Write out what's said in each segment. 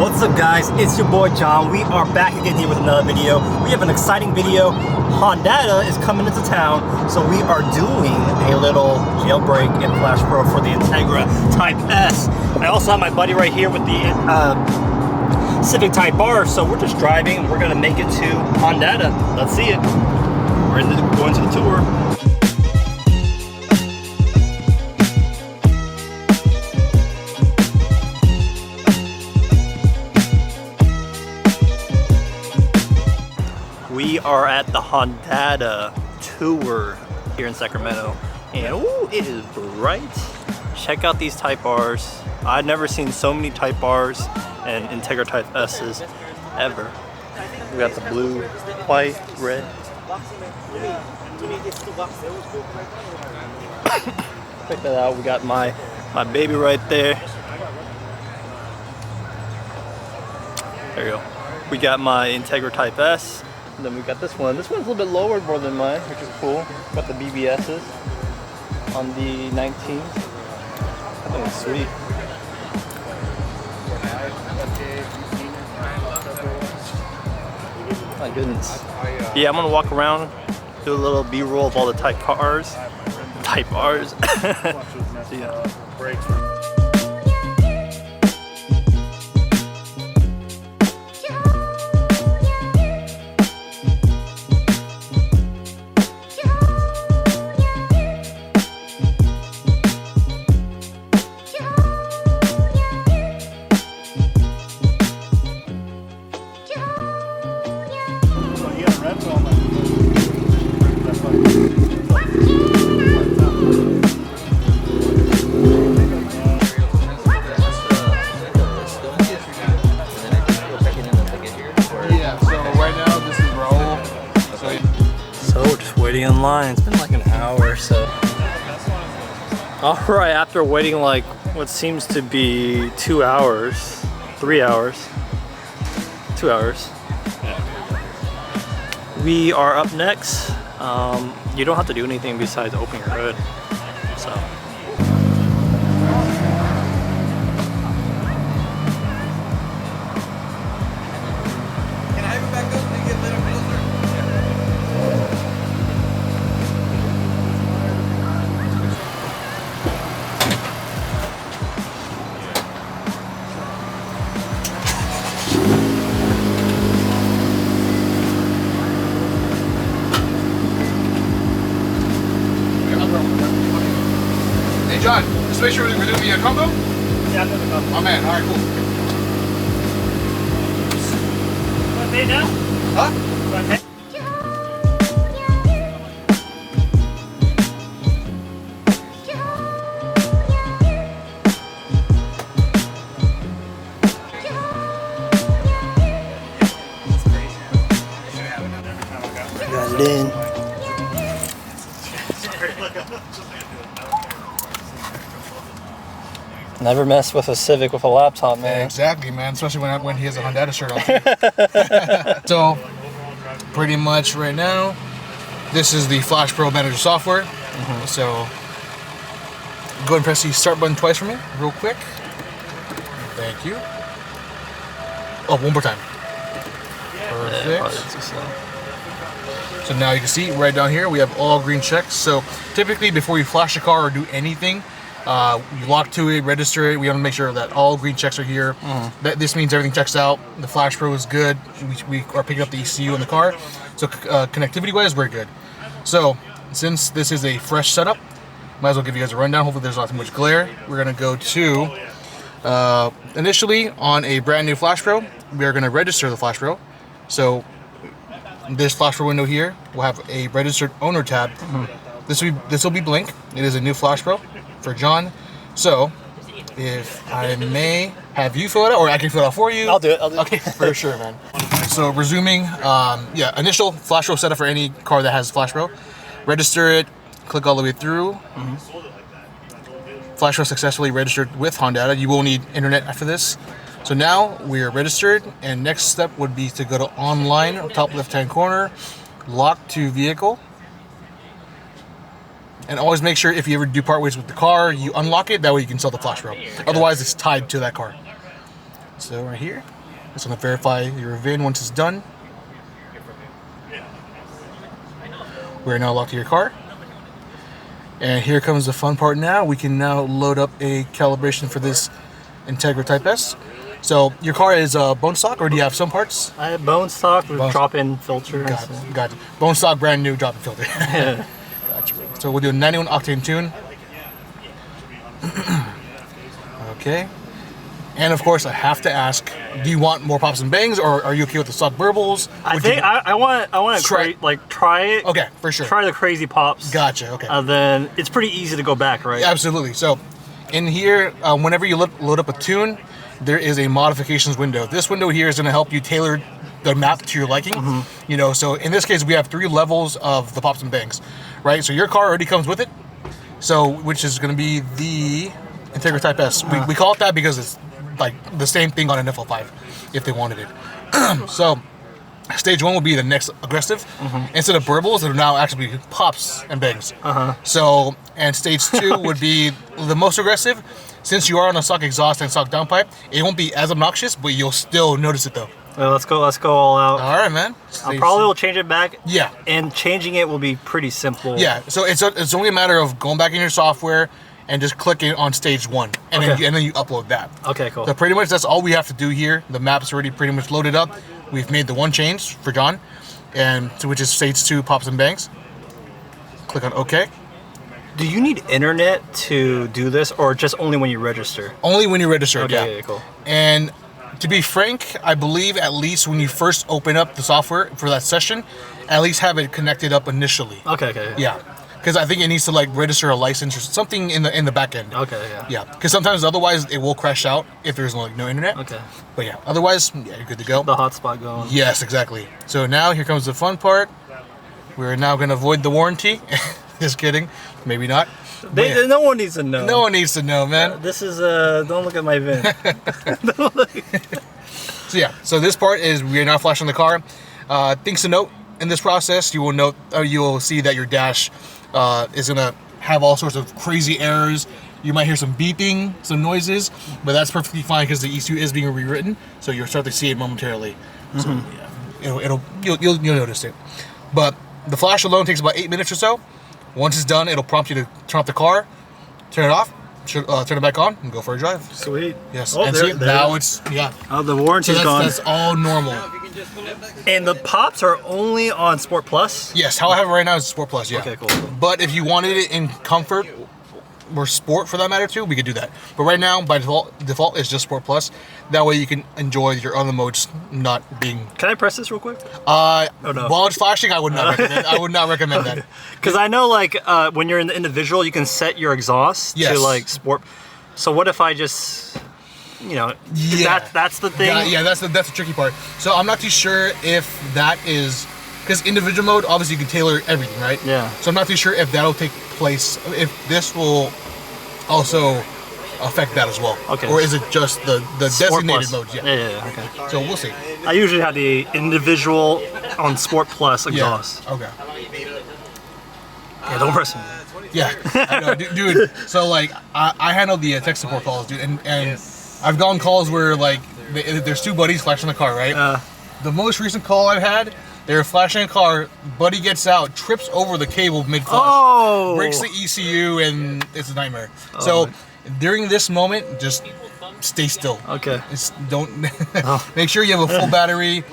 What's up guys, it's your boy John. We are back again here with another video. We have an exciting video. Hondata is coming into town, so we are doing a little jailbreak in FlashPro for the Integra Type S. I also have my buddy right here with the Civic Type R, so we're just driving and we're gonna make it to Hondata. Let's see it. We're going to the tour. We are at the Hondata Tour here in Sacramento, and ooh, it is bright. Check out these Type Rs. I've never seen so many Type Rs and Integra Type S's ever. We got the blue, white, red. Check that out. We got my baby right there. There you go. We got my Integra Type S. And then we got this one. This one's a little bit lower more than mine, which is cool. Got the BBS's on the 19s. I think it's sweet. My goodness. Yeah, I'm gonna walk around, do a little B-roll of all the Type Rs. Type Rs. So, yeah. Waiting in line. It's been like an hour or so. Alright, after waiting like what seems to be 2 hours, 3 hours, 2 hours. We are up next. You don't have to do anything besides open your hood. So. Hey John, just make sure we're doing the combo? Yeah, I'm doing the combo. Oh man, alright, cool. You want to pay now? Huh? You want to pay? Got it in. Never mess with a Civic with a laptop, man. Yeah, exactly, man. Especially when he has a Hondata shirt on. So, pretty much right now, this is the FlashPro Manager software. So, go ahead and press the start button twice for me, real quick. Thank you. Oh, one more time. Perfect. So now you can see right down here we have all green checks. So typically before you flash a car or do anything, you lock to it, register it. We want to make sure that all green checks are here. That this means everything checks out. The FlashPro is good. We are picking up the ECU in the car. So connectivity wise, we're good. So since this is a fresh setup, might as well give you guys a rundown. Hopefully there's not too much glare. We're gonna go to initially on a brand new FlashPro, we are gonna register the FlashPro. So this FlashPro window here will have a registered owner tab. This will be blank. It is a new FlashPro for John. So if I may have you fill it out, or I can fill it out for you. I'll do it. Okay, for sure, man. So resuming, yeah, initial FlashPro setup for any car that has FlashPro. Register it. Click all the way through. FlashPro successfully registered with Hondata. You will need internet after this. So now we are registered, and next step would be to go to online, top left-hand corner, lock to vehicle. And always make sure if you ever do part ways with the car, you unlock it. That way you can sell the FlashPro. Otherwise, it's tied to that car. So right here, it's going to verify your VIN once it's done. We're now locked to your car. And here comes the fun part now. We can now load up a calibration for this Integra Type S. So your car is bone stock, or do you have some parts? I have bone stock with drop-in filter. Gotcha. Bone stock, brand new drop-in filter. Yeah. Gotcha. So we'll do a 91 octane tune. Okay. And of course, I have to ask: do you want more pops and bangs, or are you okay with the stock burbles? I think I want to try it. Okay, for sure. Try the crazy pops. Gotcha. Okay. Then it's pretty easy to go back, right? Yeah, absolutely. So, in here, whenever you load up a tune, there is a modifications window. This window here is going to help you tailor the map to your liking. You know, so in this case, we have 3 levels of the pops and bangs, right? So your car already comes with it. So, which is going to be the Integra Type S. We call it that because it's like the same thing on an FL5 if they wanted it. So stage 1 will be the next aggressive. Instead of burbles, it'll now actually be pops and bangs. So, and stage 2 would be the most aggressive. Since you are on a stock exhaust and stock downpipe, it won't be as obnoxious, but you'll still notice it though. Well, let's go all out. All right, man. I probably will change it back. Yeah. And changing it will be pretty simple. Yeah, so it's only a matter of going back in your software and just clicking on stage 1, and then you upload that. Okay, cool. So pretty much that's all we have to do here. The map's already pretty much loaded up. We've made the one change for John, and so which is stage 2 pops and bangs. Click on OK. Do you need internet to do this, or just only when you register? Only when you register. Okay, yeah, cool. And to be frank, I believe at least when you first open up the software for that session, at least have it connected up initially. Okay. Yeah. Because I think it needs to like register a license or something in the back end. Okay, yeah. Yeah, because sometimes otherwise it will crash out if there's like no internet. Okay. But yeah, otherwise, yeah, you're good to go. The hotspot going. Yes, exactly. So now here comes the fun part. We're now going to void the warranty. Just kidding. Maybe not. No one needs to know. No one needs to know, man. This is, don't look at my VIN. So yeah, so this part is we're now flashing the car. Things to note in this process, you will see that your dash is gonna have all sorts of crazy errors. You might hear some beeping, some noises, but that's perfectly fine because the ECU is being rewritten, so you'll start to see it momentarily. So yeah, you'll notice it. But the flash alone takes about 8 minutes or so. Once it's done, it'll prompt you to turn off the car, turn it off, turn it back on, and go for a drive. Sweet. Yes. Oh, and see, now it's Oh, the warranty's gone. That's all normal. And the pops are only on Sport Plus? Yes, how I have it right now is Sport Plus, yeah. Okay, cool. But if you wanted it in comfort or sport for that matter too, we could do that. But right now, by default it's just Sport Plus. That way you can enjoy your other modes not being... Can I press this real quick? Oh, no. While it's flashing, I would not recommend, that. Because I know like when you're in the individual, you can set your exhaust to like sport. So what if I just... You know, that's the thing. Yeah, that's the tricky part. So I'm not too sure if that is because individual mode, obviously you can tailor everything, right? Yeah. So I'm not too sure if that'll take place. If this will also affect that as well. Okay. Or is it just the designated modes? Yeah. Okay. So we'll see. I usually have the individual on Sport Plus exhaust. Yeah. Okay. Yeah, don't press me. Yeah, I know, dude. So like, I handle the tech support calls, dude, and I've gone calls where like there's 2 buddies flashing the car, right? The most recent call I've had, they were flashing a car, buddy gets out, trips over the cable mid-flash, breaks the ECU, and it's a nightmare. So during this moment, just stay still. Okay. Don't make sure you have a full battery.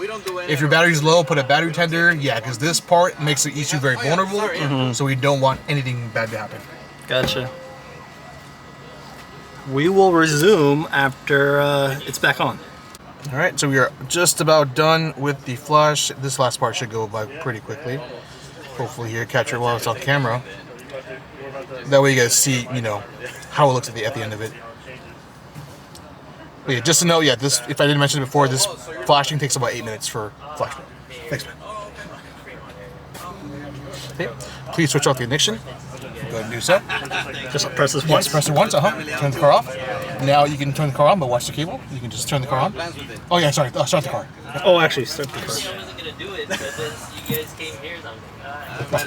If your battery's low, put a battery tender. Yeah, because this part makes the ECU very vulnerable, so we don't want anything bad to happen. Gotcha. We will resume after it's back on. All right, so we are just about done with the flash. This last part should go by pretty quickly. Hopefully here, capture it while it's on camera. That way you guys see, how it looks at the end of it. But yeah, just to know, this, if I didn't mention it before, this flashing takes about 8 minutes for FlashPro. Thanks, man. Okay, please switch off the ignition. Go ahead and do so. Just press this once? Yes, press it once, Turn the car off. Now you can turn the car on, but watch the cable. You can just turn the car on. Oh yeah, sorry, start the car. Oh, actually, start the car. I wasn't going to do it because you guys came here and I'm like,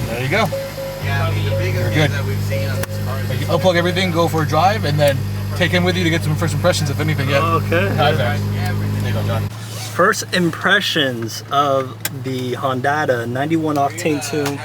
There you go. Yeah, I mean, the biggest You're good. that we've seen on this car is You unplug everything, go for a drive, and then take him with you to get some first impressions, if anything. Yeah. Okay. Hi, Zach. There you go, John. First impressions of the Hondata 91 octane tune.